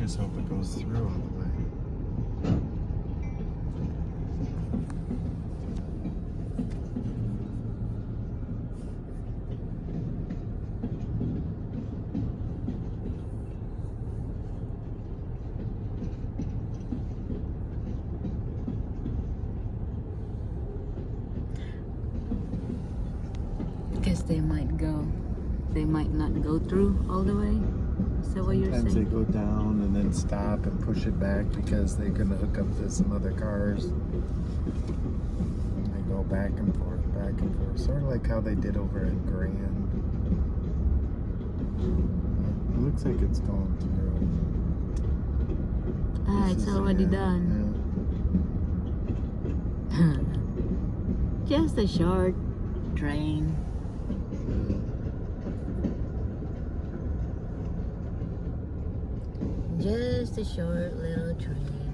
just hope it goes through all the way. Guess they might go. They might not go through all the way. Is that what you're Sometimes they saying? go down and then stop and push it back because they're going to hook up to some other cars. And they go back and forth, sort of like how they did over in Grand. It looks like it's going through. Ah, This it's is- already yeah, done. Just a short train. Just a short little train.